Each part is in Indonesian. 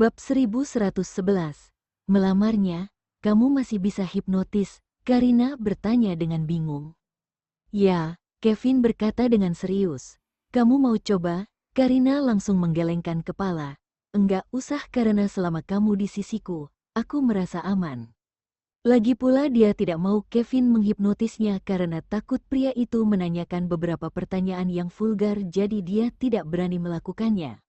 Bab 1111. Melamarnya, kamu masih bisa hipnotis? Karina bertanya dengan bingung. Ya, Kevin berkata dengan serius. Kamu mau coba? Karina langsung menggelengkan kepala. Enggak usah karena selama kamu di sisiku, aku merasa aman. Lagi pula dia tidak mau Kevin menghipnotisnya karena takut pria itu menanyakan beberapa pertanyaan yang vulgar, jadi dia tidak berani melakukannya.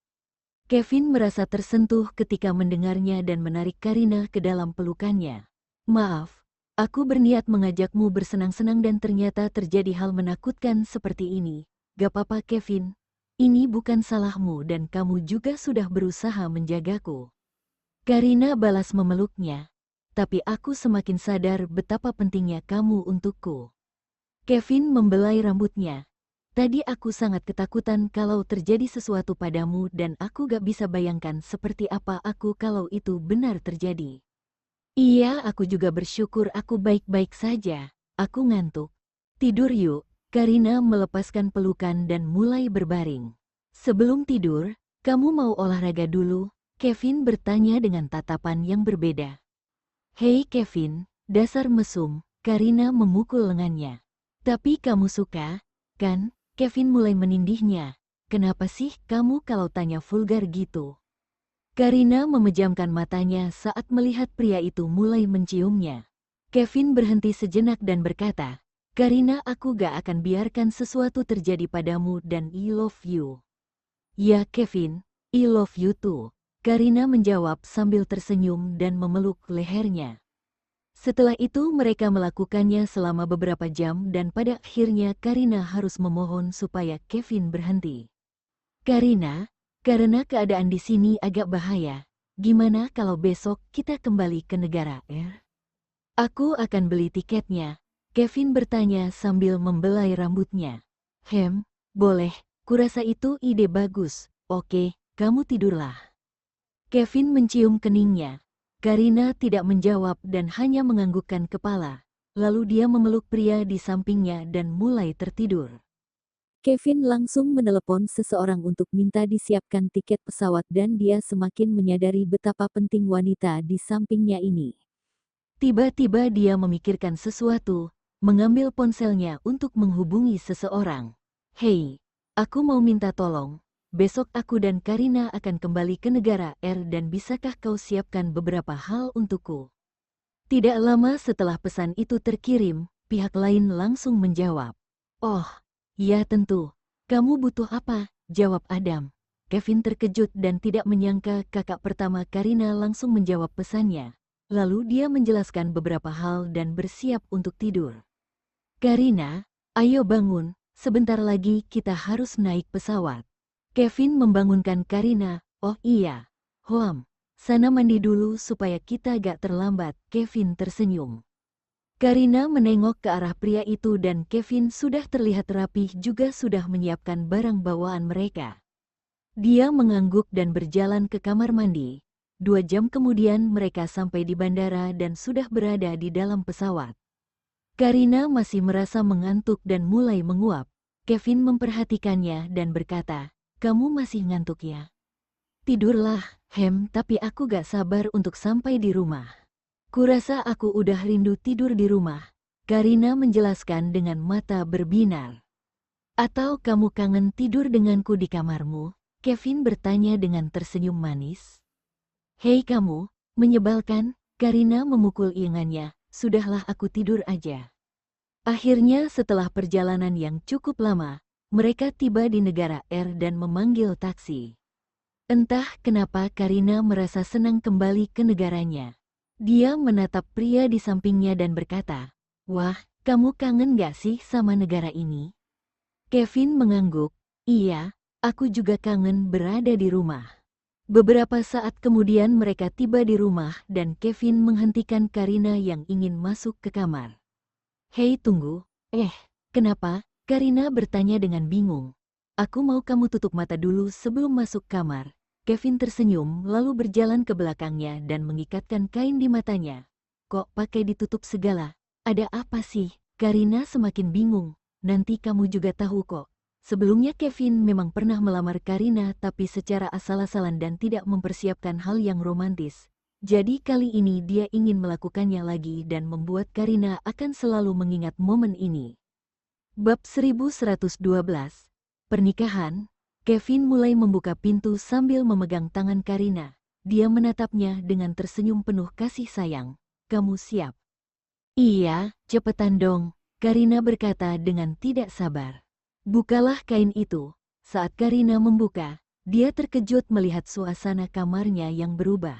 Kevin merasa tersentuh ketika mendengarnya dan menarik Karina ke dalam pelukannya. Maaf, aku berniat mengajakmu bersenang-senang dan ternyata terjadi hal menakutkan seperti ini. Gak apa-apa Kevin, ini bukan salahmu dan kamu juga sudah berusaha menjagaku. Karina balas memeluknya, tapi aku semakin sadar betapa pentingnya kamu untukku. Kevin membelai rambutnya. Tadi aku sangat ketakutan kalau terjadi sesuatu padamu dan aku gak bisa bayangkan seperti apa aku kalau itu benar terjadi. Iya, aku juga bersyukur aku baik-baik saja. Aku ngantuk. Tidur yuk. Karina melepaskan pelukan dan mulai berbaring. Sebelum tidur, kamu mau olahraga dulu? Kevin bertanya dengan tatapan yang berbeda. Hei Kevin, dasar mesum, Karina memukul lengannya. Tapi kamu suka, kan? Kevin mulai menindihnya. Kenapa sih kamu kalau tanya vulgar gitu? Karina memejamkan matanya saat melihat pria itu mulai menciumnya. Kevin berhenti sejenak dan berkata, Karina, aku gak akan biarkan sesuatu terjadi padamu dan I love you. Ya Kevin, I love you too. Karina menjawab sambil tersenyum dan memeluk lehernya. Setelah itu mereka melakukannya selama beberapa jam dan pada akhirnya Karina harus memohon supaya Kevin berhenti. Karina, karena keadaan di sini agak bahaya, gimana kalau besok kita kembali ke negara R? Aku akan beli tiketnya, Kevin bertanya sambil membelai rambutnya. Boleh, kurasa itu ide bagus. Oke, kamu tidurlah. Kevin mencium keningnya. Karina tidak menjawab dan hanya menganggukkan kepala. Lalu dia memeluk pria di sampingnya dan mulai tertidur. Kevin langsung menelepon seseorang untuk minta disiapkan tiket pesawat dan dia semakin menyadari betapa penting wanita di sampingnya ini. Tiba-tiba dia memikirkan sesuatu, mengambil ponselnya untuk menghubungi seseorang. Hei, aku mau minta tolong. Besok aku dan Karina akan kembali ke negara R dan bisakah kau siapkan beberapa hal untukku? Tidak lama setelah pesan itu terkirim, pihak lain langsung menjawab. Oh, ya tentu. Kamu butuh apa? Jawab Adam. Kevin terkejut dan tidak menyangka kakak pertama Karina langsung menjawab pesannya. Lalu dia menjelaskan beberapa hal dan bersiap untuk tidur. Karina, ayo bangun, sebentar lagi kita harus naik pesawat. Kevin membangunkan Karina. Oh iya, sana mandi dulu supaya kita gak terlambat. Kevin tersenyum. Karina menengok ke arah pria itu dan Kevin sudah terlihat rapih juga sudah menyiapkan barang bawaan mereka. Dia mengangguk dan berjalan ke kamar mandi. 2 jam kemudian mereka sampai di bandara dan sudah berada di dalam pesawat. Karina masih merasa mengantuk dan mulai menguap. Kevin memperhatikannya dan berkata, kamu masih ngantuk ya? Tidurlah, tapi aku gak sabar untuk sampai di rumah. Kurasa aku udah rindu tidur di rumah. Karina menjelaskan dengan mata berbinar. Atau kamu kangen tidur denganku di kamarmu? Kevin bertanya dengan tersenyum manis. Hei kamu, menyebalkan, Karina memukul ingannya, sudahlah aku tidur aja. Akhirnya setelah perjalanan yang cukup lama, mereka tiba di negara R dan memanggil taksi. Entah kenapa Karina merasa senang kembali ke negaranya. Dia menatap pria di sampingnya dan berkata, wah, kamu kangen gak sih sama negara ini? Kevin mengangguk, iya, aku juga kangen berada di rumah. Beberapa saat kemudian mereka tiba di rumah dan Kevin menghentikan Karina yang ingin masuk ke kamar. Hei tunggu, kenapa? Karina bertanya dengan bingung. Aku mau kamu tutup mata dulu sebelum masuk kamar. Kevin tersenyum lalu berjalan ke belakangnya dan mengikatkan kain di matanya. Kok pakai ditutup segala? Ada apa sih? Karina semakin bingung. Nanti kamu juga tahu kok. Sebelumnya Kevin memang pernah melamar Karina tapi secara asal-asalan dan tidak mempersiapkan hal yang romantis. Jadi kali ini dia ingin melakukannya lagi dan membuat Karina akan selalu mengingat momen ini. Bab 1112. Pernikahan. Kevin mulai membuka pintu sambil memegang tangan Karina. Dia menatapnya dengan tersenyum penuh kasih sayang. Kamu siap? Iya, cepetan dong, Karina berkata dengan tidak sabar. Bukalah kain itu. Saat Karina membuka, dia terkejut melihat suasana kamarnya yang berubah.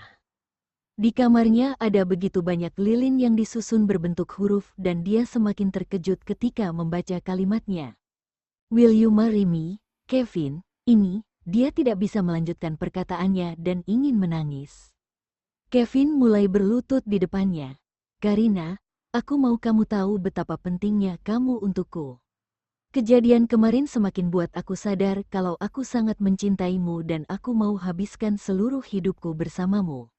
Di kamarnya ada begitu banyak lilin yang disusun berbentuk huruf dan dia semakin terkejut ketika membaca kalimatnya. Will you marry me, Kevin? Ini, dia tidak bisa melanjutkan perkataannya dan ingin menangis. Kevin mulai berlutut di depannya. Karina, aku mau kamu tahu betapa pentingnya kamu untukku. Kejadian kemarin semakin buat aku sadar kalau aku sangat mencintaimu dan aku mau habiskan seluruh hidupku bersamamu.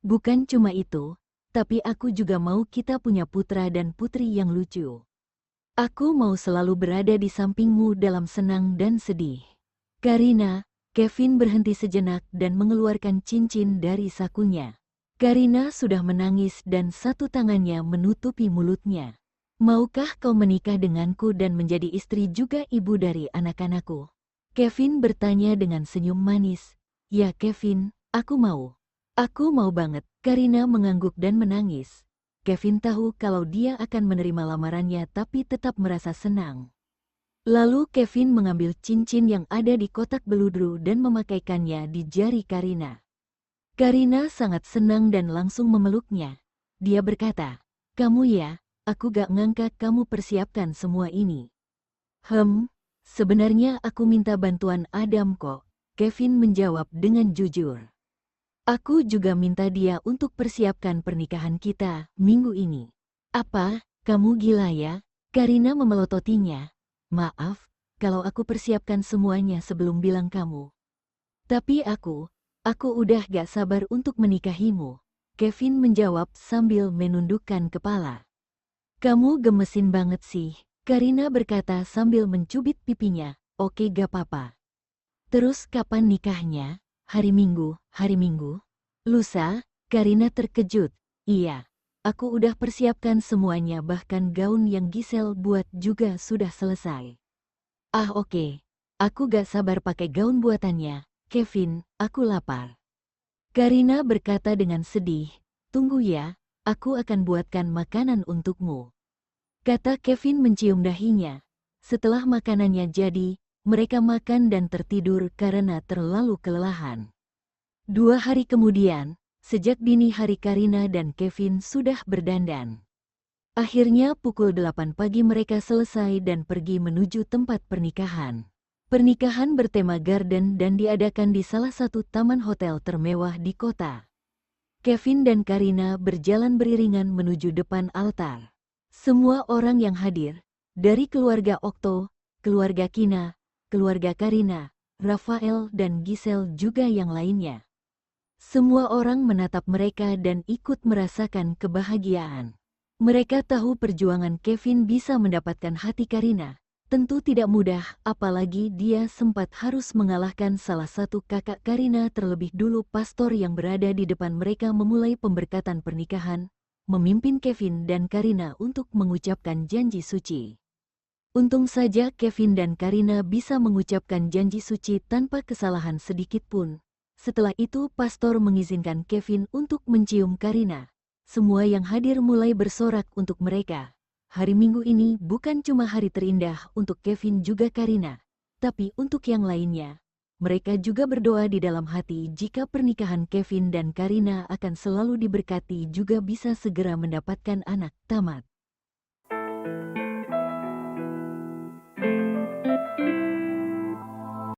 Bukan cuma itu, tapi aku juga mau kita punya putra dan putri yang lucu. Aku mau selalu berada di sampingmu dalam senang dan sedih. Karina, Kevin berhenti sejenak dan mengeluarkan cincin dari sakunya. Karina sudah menangis dan satu tangannya menutupi mulutnya. Maukah kau menikah denganku dan menjadi istri juga ibu dari anak-anakku? Kevin bertanya dengan senyum manis. Ya Kevin, aku mau. Aku mau banget. Karina mengangguk dan menangis. Kevin tahu kalau dia akan menerima lamarannya tapi tetap merasa senang. Lalu Kevin mengambil cincin yang ada di kotak beludru dan memakaikannya di jari Karina. Karina sangat senang dan langsung memeluknya. Dia berkata, kamu ya? Aku gak ngangka kamu persiapkan semua ini. Sebenarnya aku minta bantuan Adam kok, Kevin menjawab dengan jujur. Aku juga minta dia untuk persiapkan pernikahan kita minggu ini. Apa, kamu gila ya? Karina memelototinya. Maaf, kalau aku persiapkan semuanya sebelum bilang kamu. Tapi aku udah gak sabar untuk menikahimu, Kevin menjawab sambil menundukkan kepala. Kamu gemesin banget sih, Karina berkata sambil mencubit pipinya. Oke gak apa-apa. Terus kapan nikahnya? Hari Minggu? Lusa? Karina terkejut. Iya, aku udah persiapkan semuanya bahkan gaun yang Giselle buat juga sudah selesai. Ah oke, aku gak sabar pakai gaun buatannya, Kevin, aku lapar. Karina berkata dengan sedih, tunggu ya, aku akan buatkan makanan untukmu. Kata Kevin mencium dahinya. Setelah makanannya jadi, mereka makan dan tertidur karena terlalu kelelahan. 2 hari kemudian, sejak dini hari Karina dan Kevin sudah berdandan. Akhirnya pukul 8 pagi mereka selesai dan pergi menuju tempat pernikahan. Pernikahan bertema garden dan diadakan di salah satu taman hotel termewah di kota. Kevin dan Karina berjalan beriringan menuju depan altar. Semua orang yang hadir, dari keluarga Okto, keluarga Kina, keluarga Karina, Rafael dan Giselle juga yang lainnya. Semua orang menatap mereka dan ikut merasakan kebahagiaan. Mereka tahu perjuangan Kevin bisa mendapatkan hati Karina. Tentu tidak mudah, apalagi dia sempat harus mengalahkan salah satu kakak Karina terlebih dulu pastor yang berada di depan mereka memulai pemberkatan pernikahan, memimpin Kevin dan Karina untuk mengucapkan janji suci. Untung saja Kevin dan Karina bisa mengucapkan janji suci tanpa kesalahan sedikit pun. Setelah itu pastor mengizinkan Kevin untuk mencium Karina. Semua yang hadir mulai bersorak untuk mereka. Hari Minggu ini bukan cuma hari terindah untuk Kevin juga Karina, tapi untuk yang lainnya. Mereka juga berdoa di dalam hati jika pernikahan Kevin dan Karina akan selalu diberkati juga bisa segera mendapatkan anak. Tamat.